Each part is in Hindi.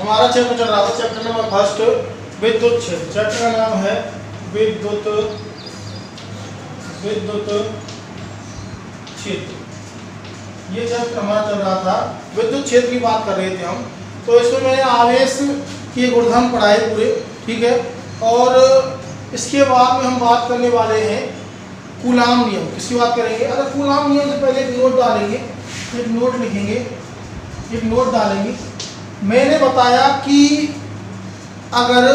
हमारा चैप्टर चल रहा था, चैप्टर नंबर फर्स्ट विद्युत क्षेत्र। चैप्टर का नाम है विद्युत क्षेत्र। ये चैप्टर हमारा चल रहा था, विद्युत क्षेत्र की बात कर रहे थे हम। तो इसमें मैंने आवेश के गुणधर्म पढ़ाए पूरे, ठीक है। और इसके बाद में हम बात करने वाले हैं कूलाम नियम। किसकी बात करेंगे? अगर कूलाम नियम से पहले एक नोट डालेंगे, एक नोट लिखेंगे, एक नोट डालेंगे। मैंने बताया कि अगर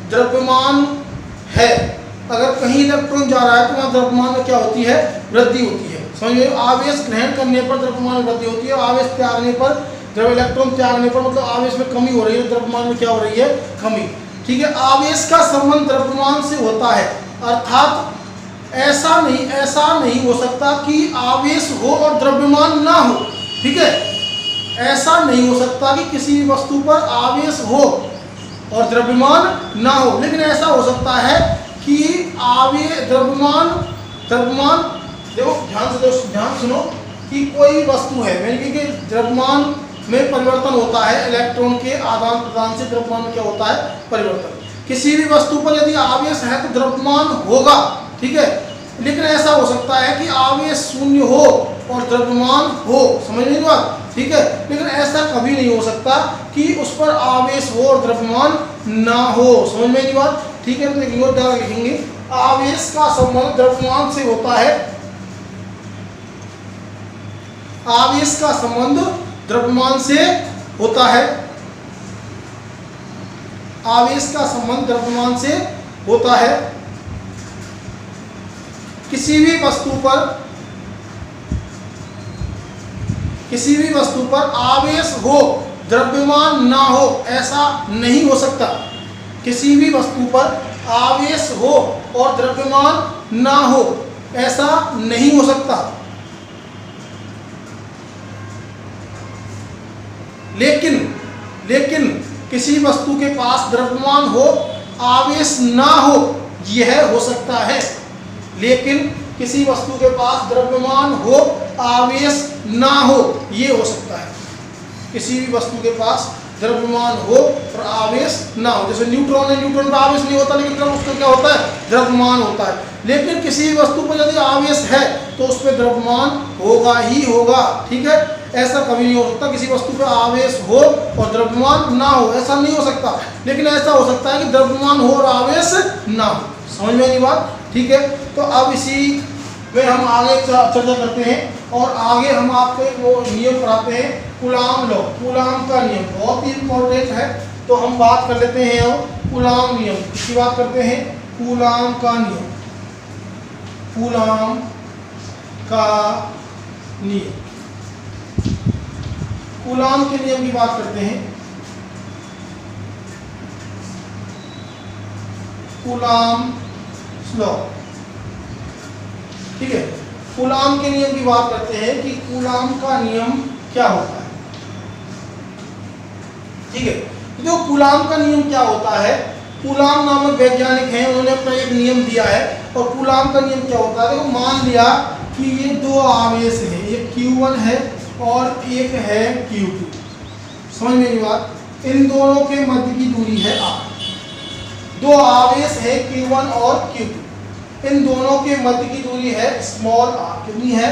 द्रव्यमान है, अगर कहीं इलेक्ट्रॉन जा रहा है तो वहाँ द्रव्यमान में क्या होती है? वृद्धि होती है। समझिए, आवेश ग्रहण करने पर द्रव्यमान में वृद्धि होती है, आवेश त्यागने पर, जब इलेक्ट्रॉन त्यागने पर मतलब आवेश में कमी हो रही है, द्रव्यमान में क्या हो रही है? कमी। ठीक है। आवेश का संबंध द्रव्यमान से होता है, अर्थात ऐसा नहीं हो सकता कि आवेश हो और द्रव्यमान ना हो। ठीक है, ऐसा नहीं हो सकता कि किसी भी वस्तु पर आवेश हो और द्रव्यमान ना हो, लेकिन ऐसा हो सकता है कि द्रव्यमान देखो ध्यान सुनो कि कोई वस्तु है, यानी कि द्रव्यमान में परिवर्तन होता है, इलेक्ट्रॉन के आदान प्रदान से द्रव्यमान में क्या होता है? परिवर्तन। किसी भी वस्तु पर यदि आवेश है तो द्रव्यमान होगा, ठीक है। लेकिन ऐसा हो सकता है कि आवेश शून्य हो और द्रव्यमान हो, समझ नहीं बात? ठीक है। लेकिन ऐसा कभी नहीं हो सकता कि उस पर आवेश हो और द्रव्यमान ना हो, समझ में नहीं बात? ठीक है। तो एक नोट डाल लिखेंगे, आवेश का संबंध द्रव्यमान से होता है, आवेश का संबंध द्रव्यमान से होता है, आवेश का संबंध द्रव्यमान से होता है। किसी भी वस्तु पर आवेश हो द्रव्यमान ना हो, ऐसा नहीं हो सकता। किसी भी वस्तु पर आवेश हो और द्रव्यमान ना हो, ऐसा नहीं हो सकता। लेकिन किसी वस्तु के पास द्रव्यमान हो, आवेश ना हो, यह हो सकता है। लेकिन किसी वस्तु के पास द्रव्यमान हो, आवेश ना हो, ये हो सकता है। किसी भी वस्तु के पास द्रव्यमान हो और आवेश ना हो, जैसे न्यूट्रॉन है, न्यूट्रॉन पर आवेश नहीं होता, लेकिन उसका क्या होता है? द्रव्यमान होता है। लेकिन किसी भी वस्तु पर यदि आवेश है तो उस पर द्रव्यमान होगा ही होगा, ठीक है। ऐसा कभी नहीं हो सकता किसी वस्तु पर आवेश हो और द्रव्यमान ना हो, ऐसा नहीं हो सकता। लेकिन ऐसा हो सकता है कि द्रव्यमान हो और आवेश ना हो। समझ में नहीं बात? ठीक है। तो अब इसी में हम आगे चर्चा करते हैं और आगे हम आपको एक वो नियम पढ़ाते हैं, कूलाम लॉ। कूलाम का नियम बहुत ही इंपॉर्टेंट है, तो हम बात कर लेते हैं अब कूलाम नियम। किसकी बात करते हैं? कूलाम का नियम। कूलाम का नियम, कूलाम के नियम की बात करते हैं। कूलाम लॉ, ठीक है। कूलाम के नियम की बात करते हैं कि कूलाम का नियम क्या होता है, ठीक है। तो कूलाम का नियम क्या होता है? कूलाम नामक वैज्ञानिक हैं, उन्होंने अपना एक नियम दिया है। और कूलाम का नियम क्या होता है? देखो, मान लिया कि ये दो आवेश हैं, एक Q1 है और एक है Q2। समझ में नहीं बात? इन दोनों के मध्य की दूरी है r। दो आवेश है Q1 और Q2, इन दोनों के मध्य की दूरी है स्मॉल r। कितनी है?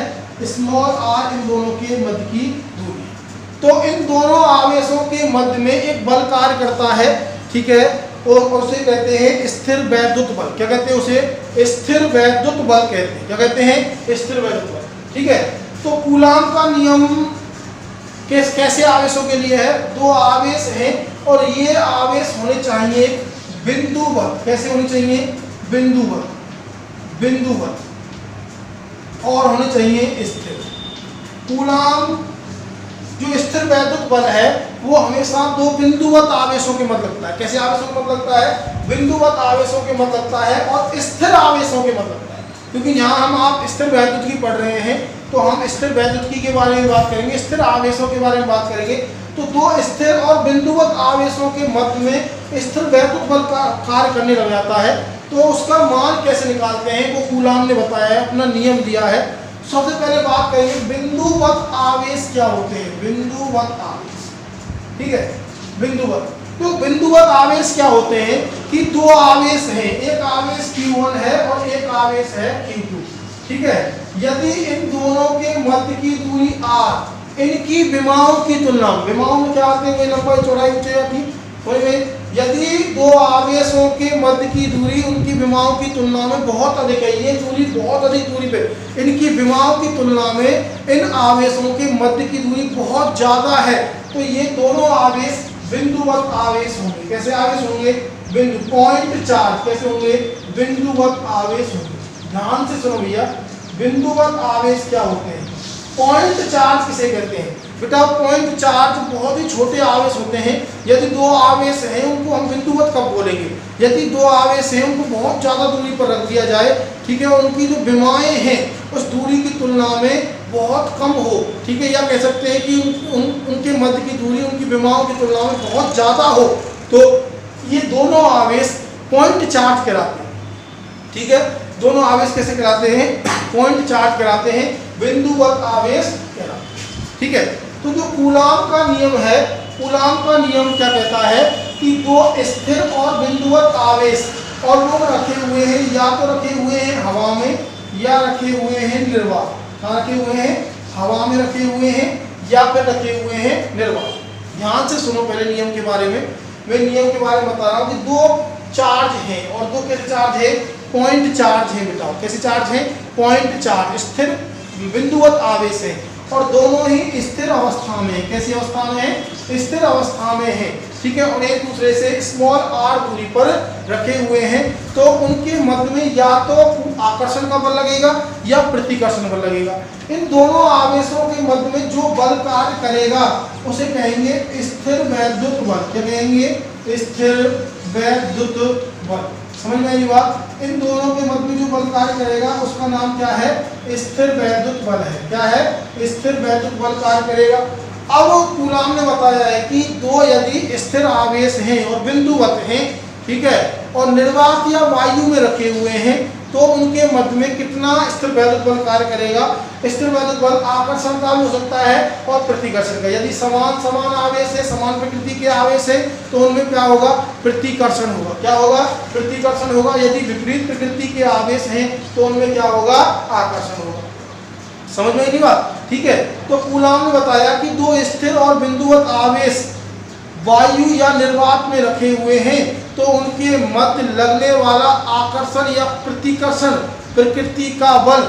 स्मॉल r, इन दोनों के मध्य की दूरी। तो इन दोनों आवेशों के मध्य में एक बल कार्य करता है, ठीक है। और उसे कहते हैं स्थिर वैद्युत बल। क्या कहते हैं उसे? स्थिर वैद्युत बल कहते हैं। क्या कहते हैं? स्थिर वैद्युत बल, ठीक है। तो कूलाम का नियम कैसे आवेशों के लिए है? दो आवेश हैं और ये आवेश होने चाहिए बिंदुवत। कैसे होने चाहिए? बिंदुवत, बिंदुवत, और होने चाहिए स्थिर। कूलाम जो स्थिर वैद्युत बल है वो हमेशा दो बिंदुवत आवेशों के मध्य लगता है। कैसे आवेशों के मध्य लगता है? बिंदुवत आवेशों के मध्य लगता है और स्थिर आवेशों के मध्य लगता है। क्योंकि यहाँ हम आप स्थिर वैद्युतिकी पढ़ रहे हैं, तो हम स्थिर वैद्युतिकी के बारे में बात करेंगे, स्थिर आवेशों के बारे में बात करेंगे। तो दो स्थिर और बिंदुवत आवेशों के मध्य में स्थिर वैद्युत बल का कार्य करने लग जाता है। तो उसका मान कैसे निकालते हैं वो कूलाम ने बताया है, अपना नियम दिया है। सबसे पहले बात करेंगे बिंदुवत आवेश क्या होते हैं। बिंदुवत आवेश, ठीक है। बिंदुवत। तो बिंदुवत आवेश क्या होते हैं कि दो आवेश हैं, एक आवेश Q1 है और एक आवेश है Q2, ठीक है। यदि इन दोनों के मध्य की दूरी r, इनकी विमाओं की तुलना में, विमाओं में क्या आते हैं, लंबाई चौड़ाई ऊंचाई थी, यदि दो आवेशों के मध्य की दूरी उनकी विमाओं की तुलना में बहुत अधिक है, ये दूरी बहुत अधिक दूरी पे, इनकी विमाओं की तुलना में इन आवेशों के मध्य की दूरी बहुत ज्यादा है, तो ये दोनों आवेश बिंदुवत आवेश होंगे। कैसे आवेश होंगे? बिंदु पॉइंट चार्ज। कैसे होंगे? बिंदुवत आवेश होंगे। ध्यान से सुनो भैया, बिंदुवत आवेश क्या होते हैं? पॉइंट चार्ज किसे कहते हैं बेटा? पॉइंट चार्ज बहुत ही छोटे आवेश होते हैं। यदि दो आवेश हैं उनको हम बिंदुवत कब बोलेंगे? यदि दो आवेश हैं उनको बहुत ज़्यादा दूरी पर रख दिया जाए, ठीक है, उनकी जो विमाएँ हैं उस दूरी की तुलना में बहुत कम हो, ठीक है, या कह सकते हैं कि उनके मध्य की दूरी उनकी विमाओं की तुलना में बहुत ज़्यादा हो, तो ये दोनों आवेश पॉइंट चार्ज कहलाते हैं, ठीक है। दोनों आवेश कैसे कहलाते हैं? पॉइंट चार्ज कहलाते हैं, बिंदुवत आवेश कहलाते हैं, ठीक है। तो जो कूलाम का नियम है, कूलाम का नियम क्या कहता है कि दो स्थिर और बिंदुवत आवेश और वो रखे हुए हैं, या तो रखे हुए हैं हवा में या रखे हुए हैं निर्वात। कहाँ रखे हुए हैं? हवा में रखे हुए हैं या फिर रखे हुए हैं निर्वात। ध्यान से सुनो पहले नियम के बारे में, मैं नियम के बारे में बता रहा हूँ कि दो चार्ज हैं और दो कैसे चार्ज है? पॉइंट चार्ज है। बताओ कैसे चार्ज है? पॉइंट चार्ज, स्थिर बिंदुवत आवेश है और दोनों ही स्थिर अवस्था में है। कैसी अवस्था में है? स्थिर अवस्था में है, ठीक है, और एक दूसरे से स्मॉल r दूरी पर रखे हुए हैं, तो उनके मध्य में या तो आकर्षण का बल लगेगा या प्रतिकर्षण बल लगेगा। इन दोनों आवेशों के मध्य में जो बल कार्य करेगा उसे कहेंगे स्थिर वैद्युत बल। क्या कहेंगे? स्थिर वैद्युत बल। समझ में आई बात? इन दोनों के मध्य में जो बल कार्य करेगा उसका नाम क्या है? स्थिर वैद्युत बल है। क्या है? स्थिर वैद्युत बल कार्य करेगा। अब कूलाम ने बताया है कि दो यदि स्थिर आवेश हैं और बिंदुवत हैं, ठीक है, और निर्वात या वायु में रखे हुए हैं, तो उनके मध्य में कितना स्थिर वैद्युत बल कार्य करेगा? स्थिर वैद्युत बल आकर्षण का भी हो सकता है और प्रतिकर्षण का। यदि समान आवेश है, समान प्रकृति के आवेश है, तो उनमें क्या होगा? प्रतिकर्षण होगा। क्या होगा? प्रतिकर्षण होगा। यदि विपरीत प्रकृति के आवेश हैं तो उनमें क्या होगा? आकर्षण होगा। समझ में नहीं बात? ठीक है। तो कूलाम ने बताया कि दो स्थिर और बिंदुवत आवेश वायु या निर्वात में रखे हुए हैं, तो उनके मध्य लगने वाला आकर्षण या प्रतिकर्षण प्रकृति का बल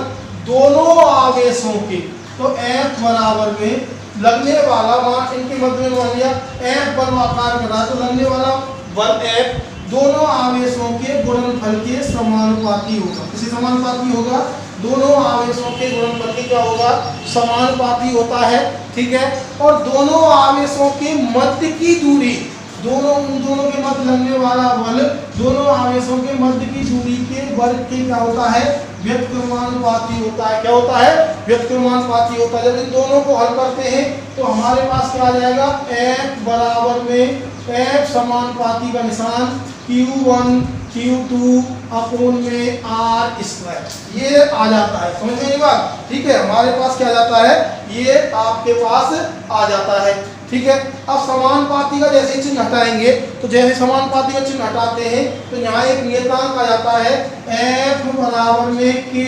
दोनों आवेशों के, तो F बराबर में लगने वाला, वहां इनके मध्य में मान लिया F बल आकार करा, तो लगने वाला बल F दोनों आवेशों के गुणनफल के समानुपाती होगा। किसी समानुपाती होगा? दोनों आवेशों के गुणनफल के क्या होगा? समानुपाती होता है, ठीक है। और दोनों आवेशों के मध्य की दूरी, उन दोनों के मध्य लगने वाला बल दोनों आवेशों के मध्य की दूरी के वर्ग के क्या होता है? व्युत्क्रमानुपाती होता है। क्या होता है? व्युत्क्रमानुपाती होता है। जब इन दोनों को हल करते हैं तो हमारे पास क्या आ जाएगा? F बराबर में F समानुपाती का निशान Q1 Q2 अपोन में R स्क्वायर, ये आ जाता है। समझ में बात? ठीक है, हमारे पास क्या आ जाता है? ये आपके पास आ जाता है, ठीक है। अब समानुपाती का जैसे चिन्ह हटाएंगे, तो जैसे समानुपाती का चिन्ह हटाते हैं तो यहाँ एक नियतांक आ जाता है F बराबर में K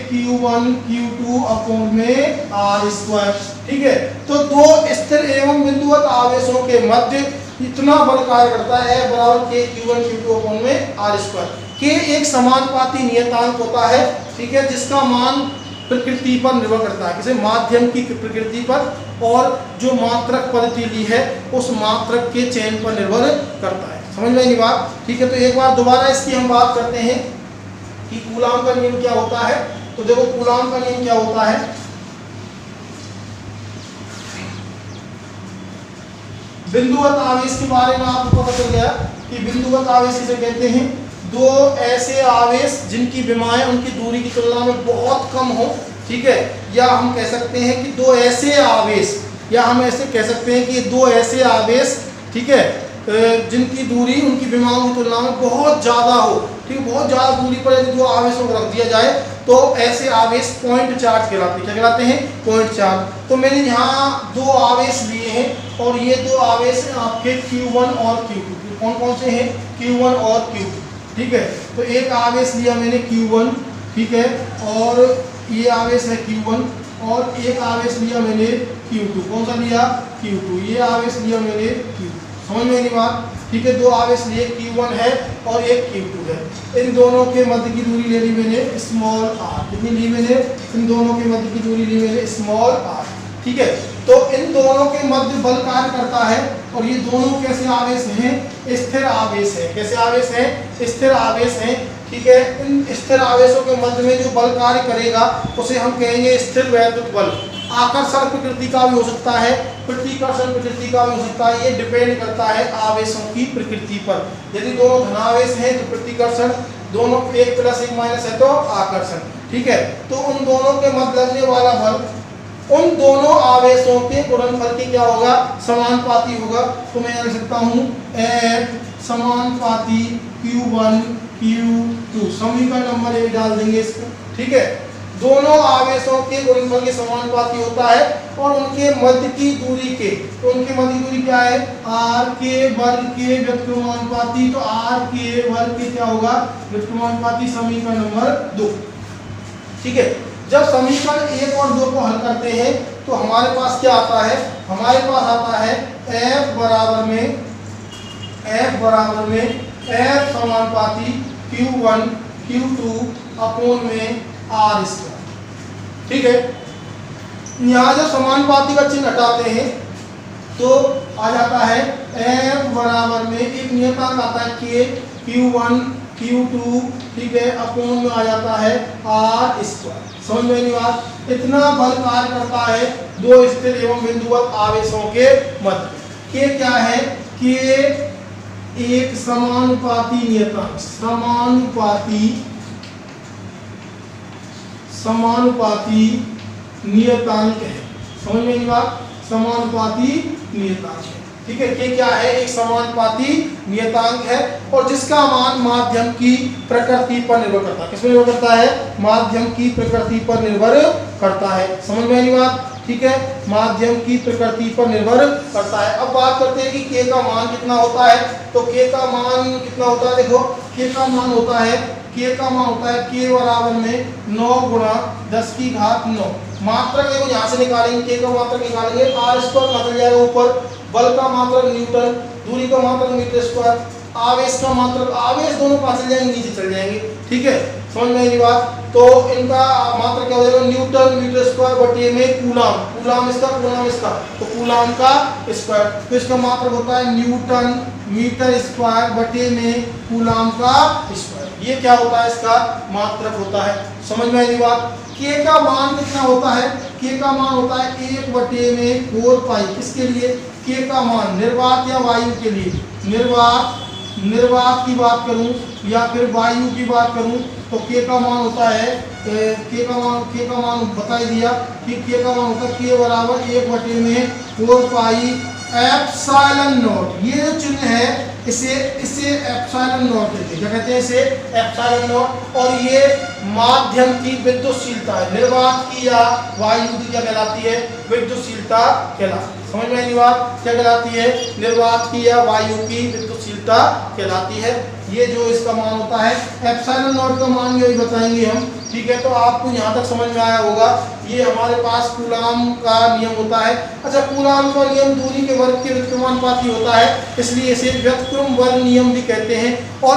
Q1 Q2 अपोन में R स्क्वायर, ठीक है। तो दो स्थिर एवं बिंदुवत आवेशों के मध्य इतना बल कार्य करता है F बराबर K Q1 Q2 अपोन में R स्क्वायर। K एक समानुपाती नियतांक होता है, ठीक है, जिसका मान प्रकृति पर निर्भर करता है, किसी माध्यम की प्रकृति पर, और जो मात्रक पद्धति ली है उस मात्रक के चयन पर निर्भर करता है। समझ में नहीं बात? ठीक है। तो एक बार दोबारा इसकी हम बात करते हैं कि कूलाम का नियम क्या होता है। तो देखो कूलाम का नियम क्या होता है। बिंदुवत आवेश के बारे में आपको पता चल गया कि बिंदुवत आवेश किसे कहते हैं? दो ऐसे आवेश जिनकी विमाएं उनकी दूरी की तुलना में बहुत कम हो, ठीक है, या हम कह सकते हैं कि दो ऐसे आवेश, या हम ऐसे कह सकते हैं कि दो ऐसे आवेश, ठीक है, जिनकी दूरी उनकी विमाओं की तुलना में बहुत ज़्यादा हो, ठीक है, बहुत ज़्यादा दूरी पर यदि दो आवेशों को रख दिया जाए तो ऐसे आवेश पॉइंट चार्ज कहलाते हैं। क्या कहलाते हैं? Point charge. तो मैंने यहाँ दो आवेश लिए हैं और ये दो आवेश हैं आपके Q1 और Q2। कौन कौन से हैं? Q1 और Q2। ठीक है, तो एक आवेश लिया मैंने Q1, ठीक है, और ये आवेश है Q1, और एक आवेश लिया मैंने Q2। कौन सा लिया? Q2। ये आवेश लिया मैंने Q2। समझ में नहीं बात? ठीक है, दो आवेश लिए, Q1 है और एक Q2 है। इन दोनों के मध्य की दूरी ले ली मैंने स्मॉल r। कितनी ली मैंने? इन दोनों के मध्य की दूरी ली मैंने स्मॉल r। ठीक है, तो इन दोनों के मध्य बल कार्य करता है और ये दोनों कैसे आवेश हैं? स्थिर आवेश है। कैसे आवेश हैं? स्थिर आवेश हैं। ठीक है, इन स्थिर आवेशों के मध्य में जो बल कार्य करेगा उसे हम कहेंगे स्थिर वैद्युत बल। आकर्षण प्रकृति का भी हो सकता है, प्रतिकर्षण प्रकृति का भी हो सकता है। ये डिपेंड करता है आवेशों की प्रकृति पर। यदि दोनों धनावेश हैं तो प्रतिकर्षण, दोनों एक प्लस एक माइनस है तो आकर्षण। ठीक है, तो उन दोनों के मध्य लगने वाला बल उन दोनों आवेशों के गुणनफल के क्या होगा? समानुपाती होगा। तो मैं लिख सकता हूँ F समानुपाती Q1 Q2। समीकरण नंबर 1 डाल देंगे इसको। ठीक है, दोनों आवेशों के गुणनफल के समानुपाती होता है और उनके मध्य की दूरी के, तो उनके मध्य की दूरी क्या है? r के वर्ग के व्युत्क्रमानुपाती। तो r के वर्ग के क्या होगा? व्युत्क्रमानुपाती। समीकरण नंबर 2। ठीक है, जब समीकरण 1 और 2 को हल करते हैं तो हमारे पास क्या आता है? हमारे पास आता है F बराबर में F समानुपाती Q1 Q2 अपोन में R स्क्वायर। ठीक है, यहाँ जब समानुपाती का चिन्ह हटाते हैं तो आ जाता है F बराबर में एक नियतांक आता है K, Q1 Q2, ठीक है, अपोन में आ जाता है R स्क्वायर। समझ में नहीं बात? इतना बल कार्य करता है दो स्थिर एवं बिंदुवत आवेशों के मध्य। के क्या है? के एक समानुपाती नियतांक, समानुपाती नियतांक है। समझ में नहीं बात? समानुपाती नियतांक है। ठीक है, के क्या है? एक समानुपाती नियतांक है और जिसका मान माध्यम की प्रकृति पर निर्भर करता है। किस पर निर्भर करता है? माध्यम की प्रकृति पर निर्भर करता है। समझ में नहीं बात? ठीक है, माध्यम की प्रकृति पर निर्भर करता है। अब बात करते हैं कि के का मान कितना होता है। तो के का मान कितना होता है? देखो, के का मान होता है, के का मान होता है के बराबर में 9 गुणा 10 की घात 9। मात्रक देखो यहाँ से निकालेंगे, के का मात्रक निकालेंगे, r स्क्वायर निकल जाएगा ऊपर, बल का मात्रक न्यूटन, दूरी का मात्रक मीटर स्क्वायर, आवेश का मात्रक, आवेश दोनों पास चल जाएंगे, नीचे चल जाएंगे। ठीक है, समझ में आई बात? तो इनका मात्रक क्या हो जाएगा? न्यूटन मीटर स्क्वायर बटे में कूलाम, कूलाम इसका, कूलाम इसका, तो कूलाम का स्क्वायर। तो इसका मात्रक होता है न्यूटन मीटर स्क्वायर बटे में कूलाम का स्क्वायर। ये क्या होता है? इसका मात्रक होता है। समझ में आई बात? के का मान कितना होता है? के का मान होता है 1 बटे में 4 पाई। किसके लिए? के का मान निर्वात या वायु के लिए, निर्वात की बात करूं या फिर वायु की बात करूं तो के का मान होता है, के का मान बता ही दिया कि के का मान होता है के बराबर 1 बटे में 4 पाई एप्सिलॉन नॉट। ये जो चिन्ह है इसे एप्सिलॉन नॉट कहते हैं। क्या कहते हैं? इसे एप्सिलॉन नॉट। और ये माध्यम की विद्युतशीलता है। निर्वात की या वायु की क्या कहलाती है? विद्युतशीलता कहलाती है। समझ में आई बात? क्या कहलाती है? निर्वात की या वायु की विद्युतशीलता कहलाती है। ये जो इसका मान होता है एप्सिलॉन नॉट का मान यही बताएंगे हम। ठीक है, तो आपको यहाँ तक समझ में आया होगा। ये हमारे पास कूलाम का नियम होता है। अच्छा, कूलाम का नियम दूरी के वर्ग के व्युत्क्रमानुपाती होता है, इसलिए इसे व्युत्क्रम वर्ग नियम भी कहते हैं। और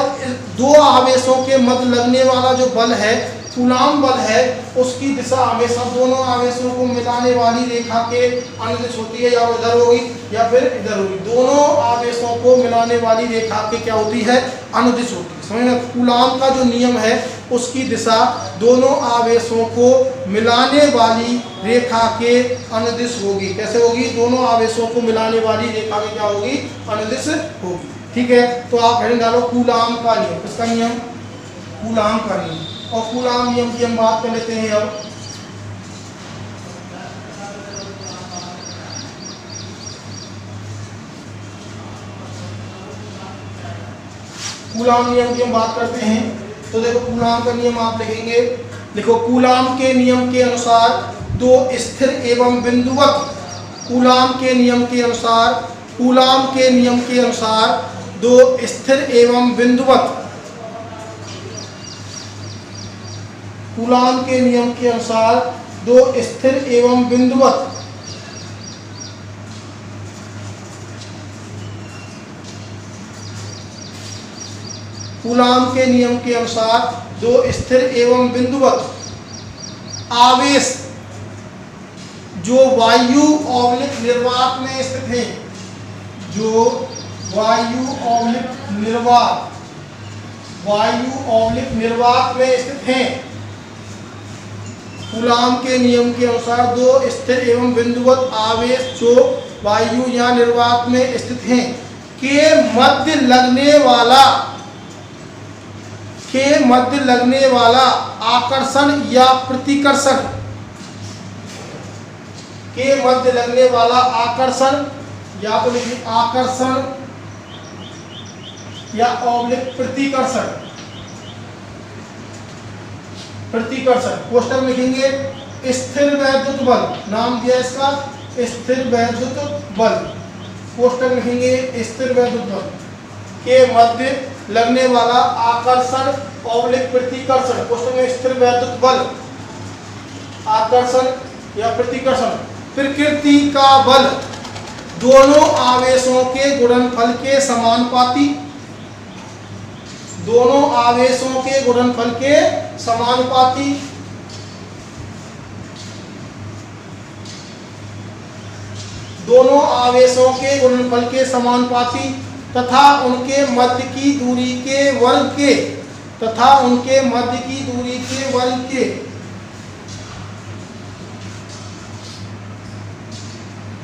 दो आवेशों के मध्य लगने वाला जो बल है, कूलाम बल है, उसकी दिशा हमेशा दोनों आवेशों को मिलाने वाली रेखा के अनुदिश होती है, या वो इधर होगी या फिर इधर होगी। दोनों आवेशों को मिलाने वाली रेखा के क्या होती है? अनुदिश होती है। समझ में? कूलाम का जो नियम है उसकी दिशा दोनों आवेशों को मिलाने वाली रेखा के अनुदिश होगी। कैसे होगी? दोनों आवेशों को मिलाने वाली रेखा में क्या होगी? अनुदिश होगी। ठीक है, तो आप हेडिंग डालो कूलाम का नियम। किसका नियम? कूलाम का नियम। और कूलाम नियम की हम बात कर लेते हैं। अब कूलाम नियम की हम बात करते हैं। तो देखो, कूलाम का नियम आप लिखेंगे लिखो, कूलाम के नियम के अनुसार दो स्थिर एवं बिंदुवत, कूलाम के नियम के अनुसार, कूलाम के नियम के अनुसार दो स्थिर एवं बिंदुवत, कूलाम के नियम के अनुसार दो स्थिर एवं बिंदुवत कूलाम के नियम के अनुसार दो स्थिर एवं बिंदुवत आवेश जो वायु ऑब्लिक निर्वात में स्थित है, जो वायु ऑब्लिक निर्वात, वायु ऑब्लिक निर्वात में स्थित हैं, कूलाम के नियम के अनुसार दो स्थिर एवं बिंदुवत आवेश जो वायु या निर्वात में स्थित हैं के मध्य लगने वाला आकर्षण या प्रतिकर्षण, के मध्य लगने वाला आकर्षण या तो लिखिए आकर्षण या ऑब्लिक प्रतिकर्षण, प्रतिकर्षण कोष्टक लिखेंगे स्थिर वैद्युत बल, नाम दिया इसका स्थिर वैद्युत बल, कोष्टक लिखेंगे स्थिर वैद्युत बल के मध्य लगने वाला आकर्षण ऑब्लिक प्रतिकर्षण, कोष्टक में स्थिर वैद्युत बल, आकर्षण या प्रतिकर्षण। प्रकृति का बल दोनों आवेशों के गुणनफल के समानुपाती, दोनों आवेशों के गुणनफल के समानुपाती, दोनों आवेशों के गुणनफल के समानुपाती तथा उनके मध्य की दूरी के वर्ग के, तथा उनके मध्य की दूरी के वर्ग के,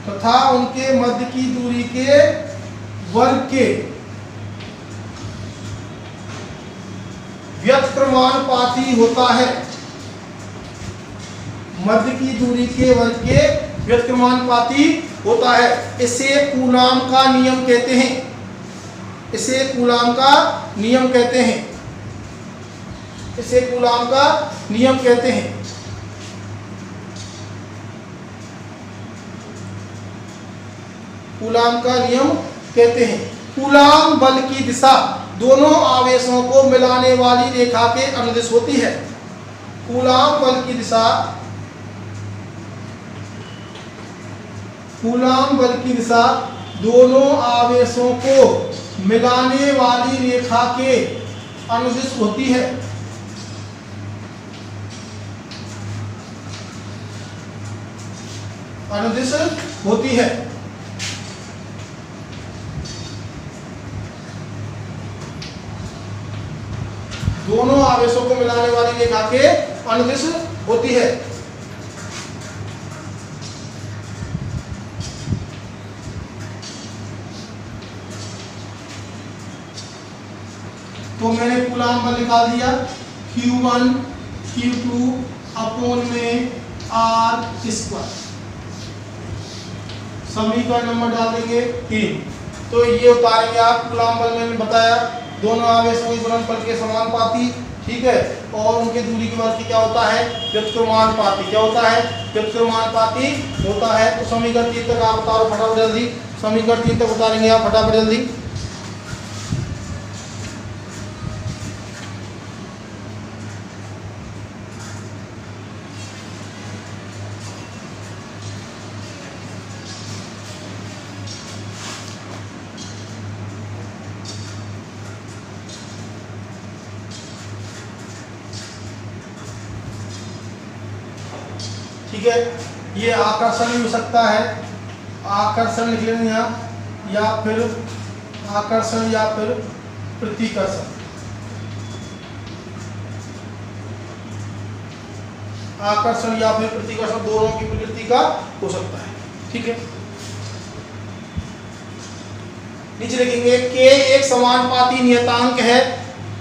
तथा उनके मध्य की दूरी के वर्ग के व्युत्क्रमानुपाती होता है, मध्य की दूरी के वर्ग के व्युत्क्रमानुपाती होता है। इसे कूलाम का नियम कहते हैं, इसे कूलाम का नियम कहते हैं, इसे कूलाम का नियम कहते हैं। कूलाम का नियम कहते हैं। कूलाम बल की दिशा दोनों आवेशों को मिलाने वाली रेखा के अनुदिश होती है। कूलाम बल की दिशा, कूलाम बल की दिशा दोनों आवेशों को मिलाने वाली रेखा के अनुदिश होती है। अनुदिश होती है। दोनों आवेशों को मिलाने वाली रेखा के अनुदिश होती है। तो मैंने कूलाम बल निकाल दिया, Q1 Q2 अपॉन में R², समीकरण नंबर डाल देंगे 3। तो ये उतारेंगे आप। कूलाम बल मैंने बताया दोनों आवेशों के गुणनफल के समानुपाती, ठीक है, और उनके दूरी के वर्ग क्या होता है, व्युत्क्रमानुपाती। क्या होता है, व्युत्क्रमानुपाती होता है। तो समीकरण 3 तक आप उतारो फटाफट जल्दी, समीकरण 3 तक उतारेंगे आप फटाफट जल्दी। ठीक है, ये आकर्षण भी हो सकता है, आकर्षण लिख लेंगे यहाँ, या फिर आकर्षण या फिर प्रतिकर्षण। आकर्षण या फिर प्रतिकर्षण दोनों की प्रकृति का हो सकता है। ठीक है, नीचे लिखेंगे के एक समानुपाती नियतांक है,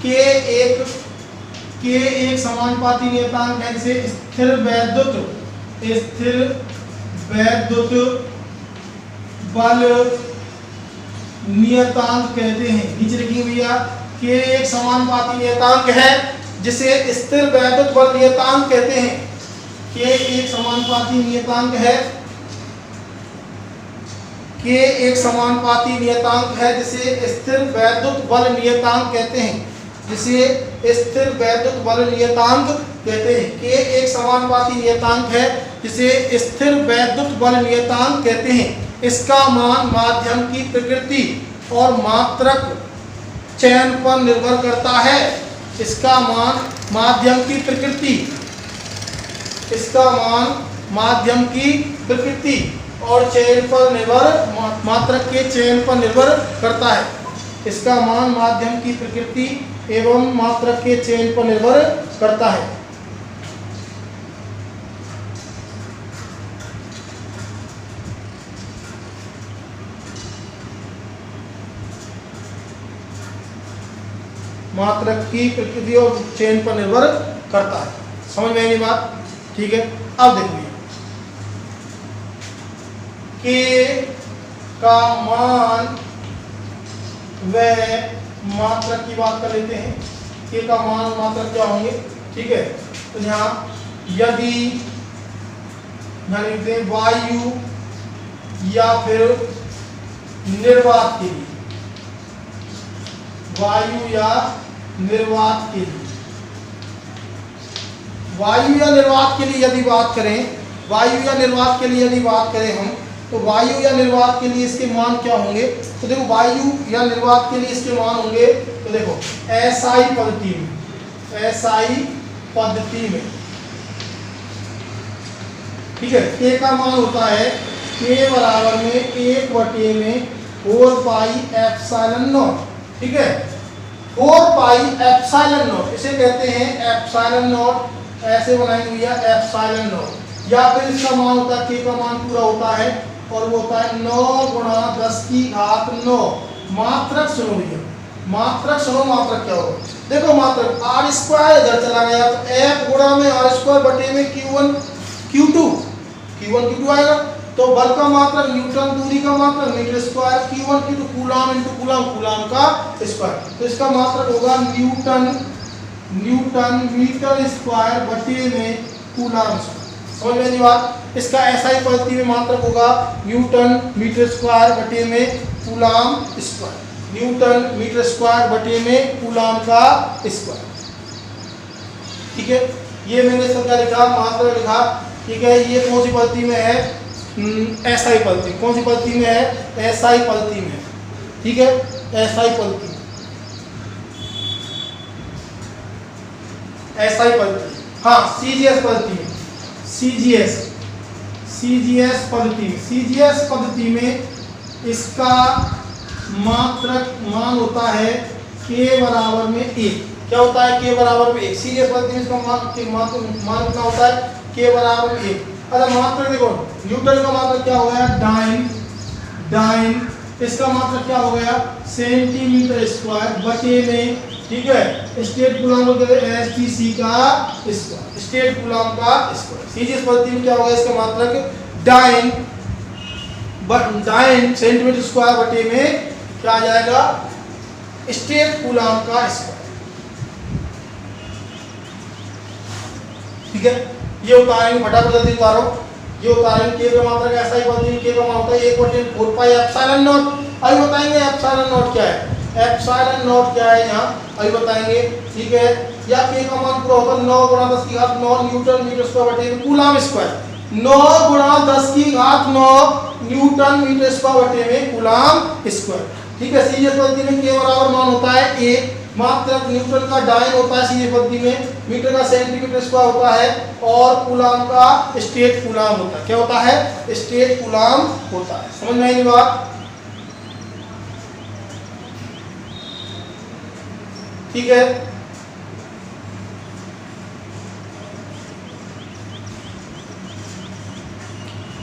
के एक समानुपाती नियतांक है जिसे स्थिर वैद्युत बल नियतांक कहते हैं। नीचे लिखेंगे भैया के एक समानुपाती नियतांक है, जिसे स्थिर वैद्युत बल नियतांक कहते हैं। के एक समानुपाती नियतांक है, के एक समानुपाती नियतांक है जिसे स्थिर वैद्युत बल नियतांक कहते हैं, जिसे स्थिर वैद्युत बल नियतांक कहते हैं। के एक समानुपाती नियतांक है जिसे स्थिर वैद्युत बल नियतांक कहते हैं। इसका मान माध्यम की प्रकृति और मात्रक चयन पर निर्भर करता है। इसका मान माध्यम की प्रकृति, इसका मान माध्यम की प्रकृति और चयन पर निर्भर, मात्रक के चयन पर निर्भर करता है। इसका मान माध्यम की प्रकृति एवं मात्रक के चयन पर निर्भर करता है। मात्रक की प्रकृति और चयन पर निर्भर करता है। समझ में आई बात? ठीक है। अब देखिए के का मान व मात्रक की बात कर लेते हैं। के का मान मात्रक क्या होंगे? ठीक है, तो यहाँ यदि लिखते हैं वायु या फिर निर्वात के लिए, वायु या निर्वात के लिए, वायु या निर्वात के लिए यदि बात करें, वायु या निर्वात के लिए यदि बात करें हम, तो वायु या निर्वात के लिए इसके मान क्या होंगे? तो देखो वायु या निर्वात के लिए इसके मान होंगे, तो देखो एसआई पद्धति में, एसआई पद्धति में, ठीक है, के का मान होता है के बराबर में 1 में 4 पाई एप्सिलॉन नॉट। ठीक है, 4 पाई एप्सिलॉन नॉट, इसे कहते हैं एप्सिलॉन नॉट, ऐसे बनाएंगे भैया एप्सिलॉन नॉट। या फिर इसका मान होता है, के का मान पूरा होता है और वो होता है 9 गुणा 10 की घात 9। मात्रक सुनो भैया, मात्रक सुनो, मात्रक क्या होगा? देखो मात्रक आर स्क्वायर इधर चला गया तो एफ गुणा में आर स्क्वायर बटे में Q1 Q2 आएगा। तो बल का मात्रक न्यूटन, दूरी का मात्रक metre square, Q1 Q2 coulomb into coulomb, coulomb का स्क्वायर। तो इसका मात्रक होगा न्यूटन मीटर स्क्वायर बटे में कूलम स्क्वायर। समझ में नहीं बात? इसका एसआई पद्धति में मात्रक होगा न्यूटन मीटर स्क्वायर बटे में coulomb square, newton metre square बटे में कूलम का स्क्वायर। ठीक है, ये मैंने सब क्या लिखा? मात्रक लिखा। ठीक है, ये कौन सी पद्धति में है? एसआई पद्धति। कौन सी पद्धति में है? एसआई पद्धति में। ठीक है, एसआई पद्धति, एसआई पद्धति, हाँ सीजीएस पद्धति में, सीजीएस पद्धति में, सीजीएस पद्धति में इसका मात्रक मान होता है के बराबर में 1। क्या होता है? के बराबर में 1। सीजीएस पद्धति में इसका मान कितना होता है? के बराबर में 1। अरे मात्रक देखो, न्यूटन का मात्रक क्या हो गया? डाइन। इसका मात्रक क्या हो गया? सेंटीमीटर स्क्वायर बटे में, ठीक है, स्टेट कूलम एसटीसी का स्क्वायर, स्टेट कूलम का स्क्वायर। सीजीएस पद्धति में क्या होगा? इसका मात्रक डाइन सेंटीमीटर स्क्वायर बटे में क्या आ जाएगा? स्टेट कूलम का स्क्वायर। ठीक है, ये उतारेंगे, फटाफट जल्दी उतारो। ये उतारेंगे, के का मात्रक ऐसा ही पद्धति, के का मान होता है 1/4 पाई एप्सिलॉन नॉट। अभी बताएंगे एप्सिलॉन नॉट क्या है, एप्सिलॉन नॉट क्या है यहाँ अभी बताएंगे। ठीक है, या के का मान पूरा होता है 9 गुणा 10 की घात 9 न्यूटन मीटर स्क्वायर बटे में कूलम स्क्वायर। 9 गुणा 10 की घात 9 न्यूटन मीटर स्क्वायर बटे में कूलम स्क्वायर। ठीक है, सीजीएस पद्धति में के बराबर मान होता है 1। मात्रक न्यूटन का डाइन होता है सीजीएस पद्धति में, मीटर का सेंटीमीटर स्क्वायर होता है और कूलम का स्टेट कूलम होता है। क्या होता है? स्टेट कूलम होता है। समझ में आई बात? ठीक है,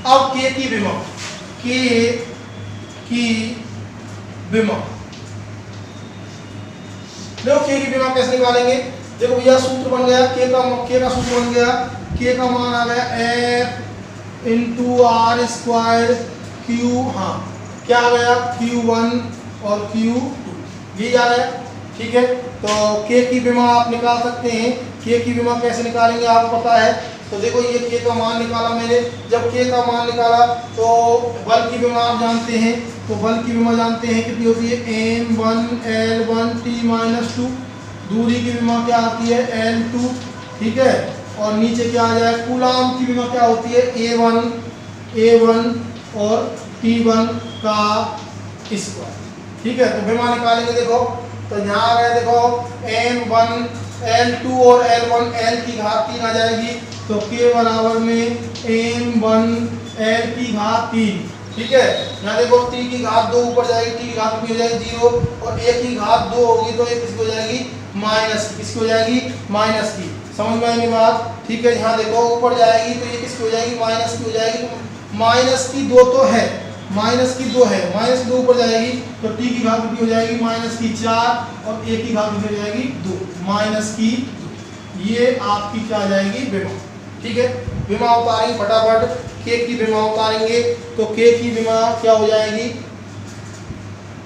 अब के की विभव, के की विभव, देखो के की विभव कैसे निकालेंगे? देखो भैया सूत्र बन गया, के का सूत्र बन गया, के का मान आ गया F into R square Q, हाँ क्या आ गया? Q1 और Q2, ये आ गया। ठीक है। तो के की विमा आप निकाल सकते हैं। के की विमा कैसे निकालेंगे आपको पता है। तो देखो ये के का मान निकाला मैंने। जब के का मान निकाला तो बल की विमा आप जानते हैं। तो बल की विमा जानते हैं कितनी होती है, m1l1t-2। दूरी की विमा क्या आती है, l2, ठीक है। और नीचे क्या आ जाए, कूलाम की विमा क्या होती है, a1 और t1 का स्क्वायर, ठीक है। तो विमा निकालेंगे देखो, तो यहाँ आ गया देखो m1 l2 और l1 l की घात 3 आ जाएगी। तो k बराबर में m1 l की घात 3, ठीक है। यहाँ देखो t की घात 2 ऊपर जाएगी, t की घात कितनी हो जाएगी 0, और a की घात 2 होगी तो ये किसकी हो जाएगी, माइनस की। किसकी हो जाएगी, माइनस की। समझ में आएगी बात, ठीक है। यहाँ देखो ऊपर जाएगी तो ये किसकी हो जाएगी, माइनस की हो जाएगी। तो माइनस की 2 तो है, माइनस की 2 है, माइनस की 2 ऊपर जाएगी तो t की घात कितनी हो जाएगी, माइनस की 4, और a की घात कितनी हो जाएगी 2, माइनस की 2। ये आपकी क्या आ जाएगी, विमा, ठीक है। विमा उतारेंगे फटाफट, के की विमा उतारेंगे तो के की विमा क्या हो जाएगी,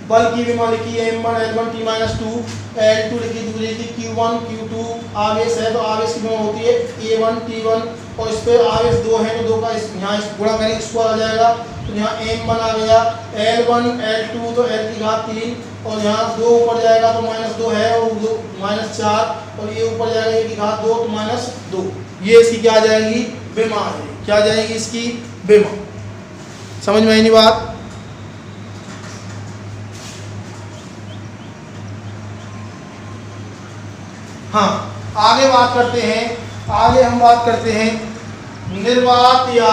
बल की विमा लिखी है m1 l1 t-2, l2 लिखी दूरी की, q1 q2 आवेश है तो आवेश की विमा होती है a1 t1, और इस पे आवेश 2 है तो 2 का यहाँ गुणा करेंगे स्क्वायर आ जाएगा। तो यहाँ m1 आ गया, l1 l2 तो l की घात 3, और यहाँ 2 ऊपर जाएगा तो -2 है और -4, और ये ऊपर जाएगा a की घात 2 तो -2। ये इसकी क्या आ जाएगी, विमा आ जाएगी। क्या आ जाएगी इसकी, विमा। समझ में आई नहीं बात। हाँ, आगे बात करते हैं, आगे हम बात करते हैं निर्वात या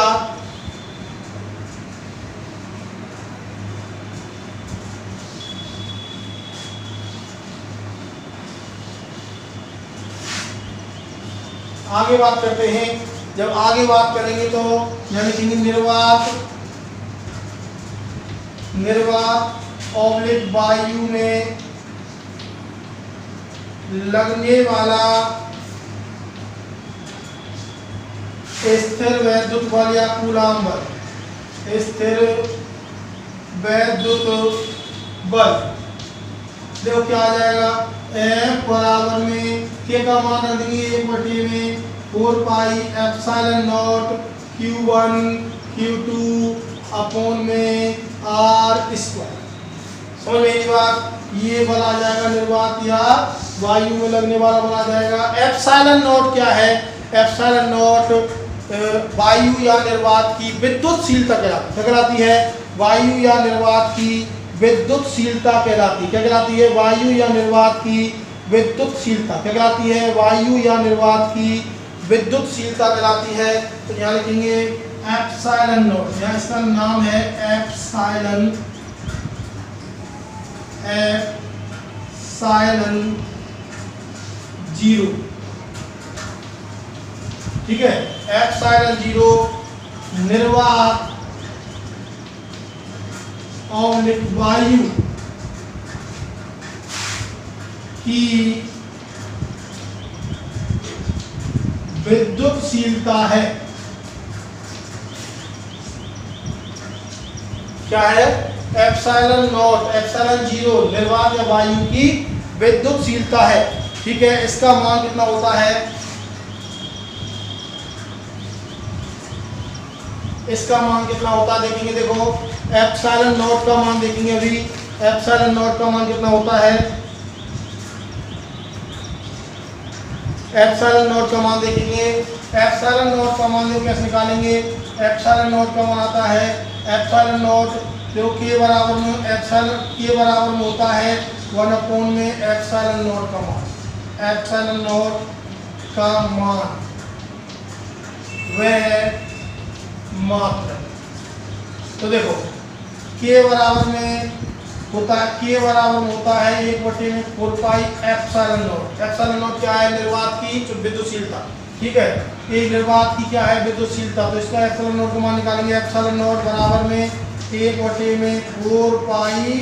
आगे बात करते हैं। जब आगे बात करेंगे तो यहाँ लिखेंगे निर्वात ऑब्लिक वायु में लगने वाला स्थिर वैद्युत बल या कूलाम बल, स्थिर वैद्युत बल। देखो क्या आ जाएगा, F बराबर में के का मान रख देंगे 1 में 4 pi epsilon not Q1 Q2 upon में R स्क्वायर। समझ में ये बात। ये बल आ जाएगा निर्वात या वायु में लगने वाला बल आ जाएगा। एप्सिलॉन नॉट क्या है, एप्सिलॉन नॉट वायु या निर्वात की विद्युतशीलता कहलाती है। वायु या निर्वात की विद्युतशीलता कहलाती है। क्या कहलाती है, वायु या निर्वात की विद्युतशीलता क्या कहलाती है, वायु या निर्वात की विद्युतशीलता कहलाती है। तो यहाँ लिखेंगे एप्सिलॉन नॉट, यहाँ इसका नाम है एप्सिलॉन 0, ठीक है। एप्सिलॉन 0 निर्वात और वायु की विद्युतशीलता है। क्या है, एप्सिलॉन नॉट, एप्सिलॉन 0 निर्वात या वायु की विद्युतशीलता है, ठीक है। इसका मान कितना होता है, इसका मान कितना होता है देखेंगे। देखो एप्सिलॉन नॉट का मान देखेंगे अभी। एप्सिलॉन नॉट का मान कितना होता है, एप्सिलॉन नॉट का मान देखेंगे। एप्सिलॉन नॉट का मान कैसे निकालेंगे, एप्सिलॉन नॉट का मान आता है एप्सिलॉन नॉट जो के बराबर में एप्सिलॉन के बराबर में होता है 1 अपॉन में एप्सिलॉन नॉट का मान। एप्सिलॉन नॉट का मान वह मात्रा। तो देखो के बराबर में होता है, के बराबर में होता है 1/4 pi epsilon not. Epsilon not क्या है, निर्वात की विद्युतशीलता, ठीक है। एक निर्वात की क्या है, विद्युतशीलता। तो इसका एप्सिलॉन नॉट का मान निकालेंगे। एप्सिलॉन नॉट बराबर में 1/4 पाई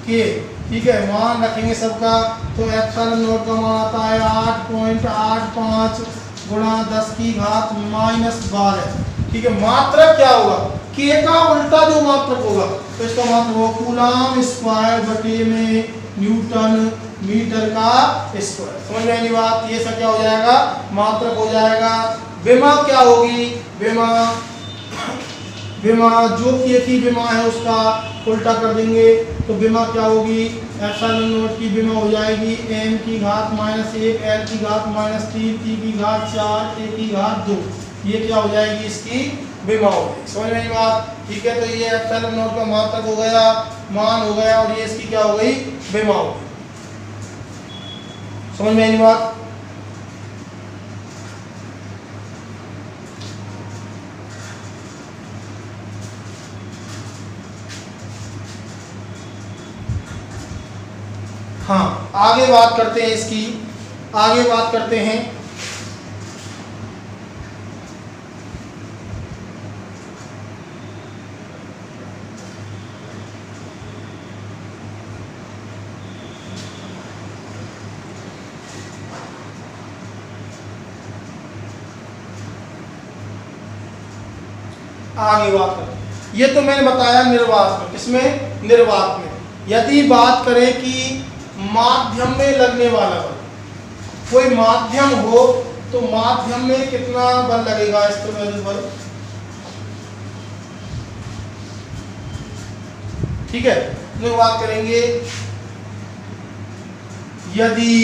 के, ठीक है। मान रखेंगे सबका। तो एप्सिलॉन नॉट का मान आता है 8.85 गुणा 10 की घात -12, ठीक है। मात्रक क्या होगा, के का उल्टा जो मात्रक होगा तो इसका मात्रक होगा कूलाम स्क्वायर बटे में न्यूटन मीटर का स्क्वायर। समझ में आई बात? ये सब क्या हो जाएगा? मात्रक हो जाएगा। विमा क्या होगी? विमा जो कि एक ही विमा है उसका उल्टा कर देंगे तो विमा क्या होगी? एप्सिलॉन नॉट की विमा हो जाएगी m की घात -1 l की घात -3 t की घात 4 a की घात 2। ये क्या हो जाएगी? इसकी विमा हो गई। समझ में आई बात? ठीक है, तो ये एप्सिलॉन नॉट का मात्रक हो गया, मान हो गया, और ये इसकी क्या हो गई? विमा हो गई। समझ में आई बात? हाँ, आगे बात करते हैं इसकी, आगे बात करते हैं ये तो मैंने बताया निर्वात में। किसमें? निर्वात में। यदि बात करें कि माध्यम में लगने वाला बल, कोई माध्यम हो तो माध्यम में कितना बल लगेगा? स्थिर बल। ठीक है, तो बात करेंगे यदि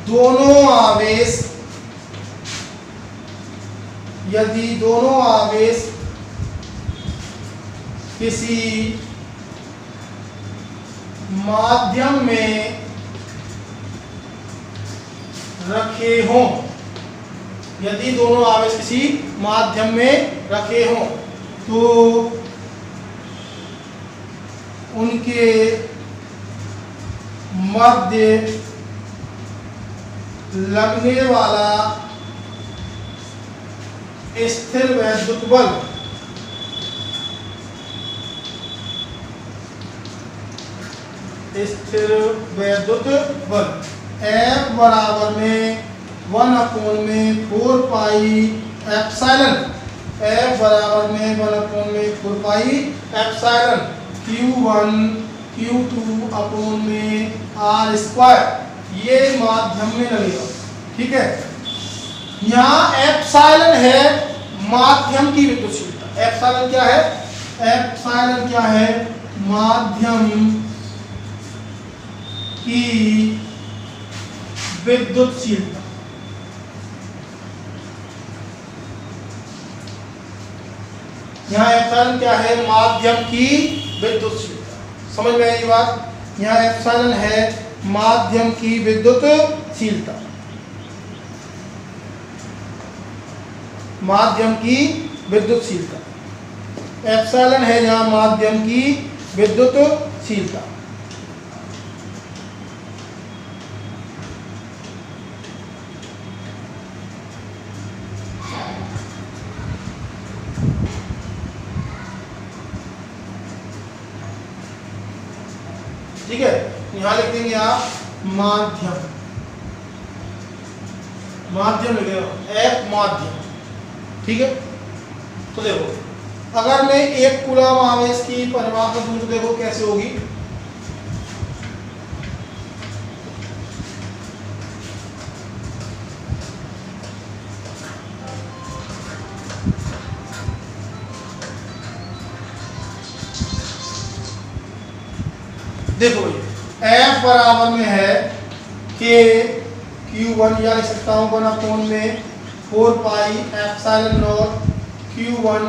दोनों आवेश किसी माध्यम में रखे हों, यदि दोनों आवेश किसी माध्यम में रखे हों तो उनके मध्य लगने वाला स्थिर वैद्युत बल F बराबर में 1/4 पाई एप्सिलॉन, F बराबर में 1/4 pi epsilon Q1 Q2 upon में R स्क्वायर। ये माध्यम में लगेगा। ठीक है, यहाँ एप्सिलॉन है माध्यम की विद्युतशीलता। एप्सिलॉन क्या है? एप्सिलॉन क्या है? माध्यम की विद्युतशीलता। यहाँ एप्सिलॉन क्या है? माध्यम की विद्युतशीलता। समझ में आई बात? यहाँ एप्सिलॉन है माध्यम की विद्युतशीलता, माध्यम की विद्युतशीलता। एप्सिलॉन है यहाँ माध्यम की विद्युतशीलता। ठीक है, यहां लिख देंगे आप माध्यम, माध्यम लिख देंगे एक माध्यम। ठीक है, तो देखो अगर मैं 1 कूलम आवेश की परिमाण दूं तो देखो कैसे होगी। देखो F बराबर में है K Q1, या लिख सकता हूँ 1/4 में 4 pi epsilon not Q1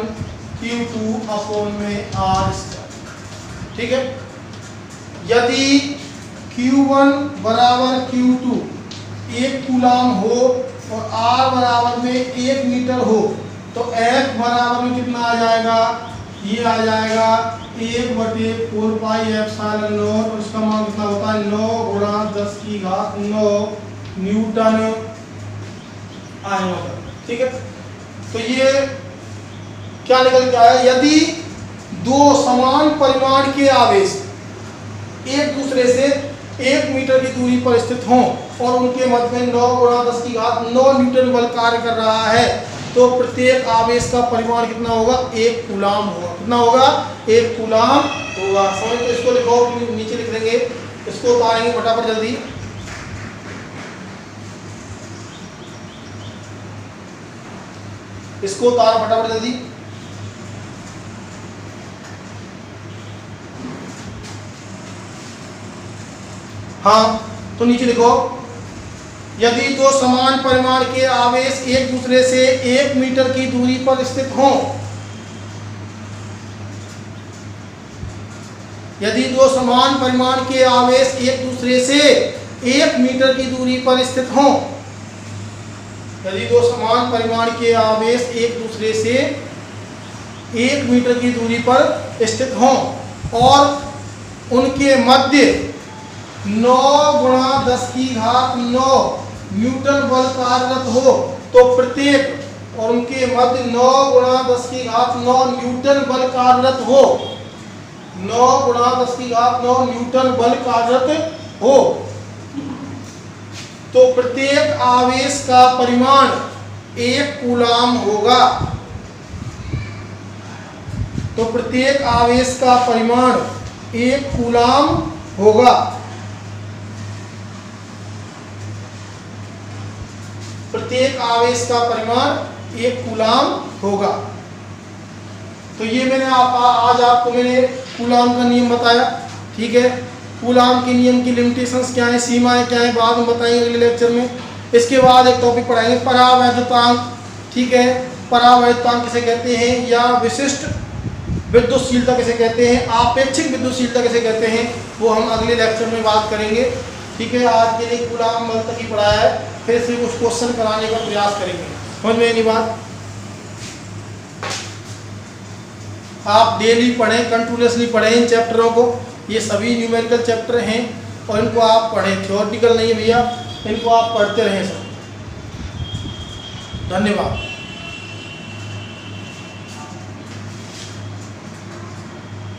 Q2 upon में R स्क्वायर। ठीक है, यदि Q1 बराबर Q2 1 कूलम हो और R बराबर में 1 मीटर हो तो F बराबर में कितना आ जाएगा? ये आ जाएगा 1/4 पाई एप्सिलॉन नॉट, और उसका मान कितना होता है? 9 × 10⁹ न्यूटन आएगा। ठीक है, तो ये क्या निकल के आया? यदि दो समान परिमाण के आवेश एक दूसरे से 1 मीटर की दूरी पर स्थित हों और उनके मध्य में 9 × 10⁹ न्यूटन बल कार्य कर रहा है तो प्रत्येक आवेश का परिमाण कितना होगा? 1 कूलम होगा। कितना होगा? 1 कूलम होगा। समझ तो इसको लिखो, नीचे लिख देंगे इसको उतारेंगे फटाफट जल्दी। इसको उतार फटाफट जल्दी। हाँ, तो नीचे देखो, यदि दो समान परिमाण के आवेश एक दूसरे से 1 मीटर की दूरी पर स्थित हों, यदि दो समान परिमाण के आवेश एक दूसरे से 1 मीटर की दूरी पर स्थित हों, यदि दो समान परिमाण के आवेश एक दूसरे से 1 मीटर की दूरी पर स्थित हों और उनके मध्य 9 × 10⁹ न्यूटन बल कार्यरत हो, तो प्रत्येक और उनके मध्य 9 × 10⁹ न्यूटन बल कार्यरत हो, 9 × 10⁹ न्यूटन बल कार्यरत हो, तो प्रत्येक आवेश का परिमाण 1 कूलाम होगा। तो प्रत्येक आवेश का परिमाण 1 कूलाम होगा। प्रत्येक आवेश का परिमाण 1 कूलाम होगा। तो ये मैंने आज आपको मैंने कूलाम का नियम बताया, ठीक है। कूलाम के नियम की लिमिटेशंस क्या है, सीमाएं क्या है, बाद में बताएंगे अगले लेक्चर में। इसके बाद एक टॉपिक पढ़ाएंगे परावैद्युतांक, ठीक है। परावैद्युतांक किसे कहते हैं, या विशिष्ट विद्युतशीलता किसे कहते हैं, आपेक्षिक विद्युतशीलता किसे कहते हैं, वो हम अगले लेक्चर में बात करेंगे, ठीक है। आज के लिए कूलाम बल तक ही पढ़ाया है, फिर से कुछ क्वेश्चन कराने का प्रयास करेंगे। समझ में नहीं बात? आप डेली पढ़ें, कंटिन्यूअसली पढ़ें इन चैप्टरों को। ये सभी न्यूमेरिकल चैप्टर हैं और इनको आप पढ़ें, थ्योरेटिकल नहीं है भैया, इनको आप पढ़ते रहें सर। धन्यवाद।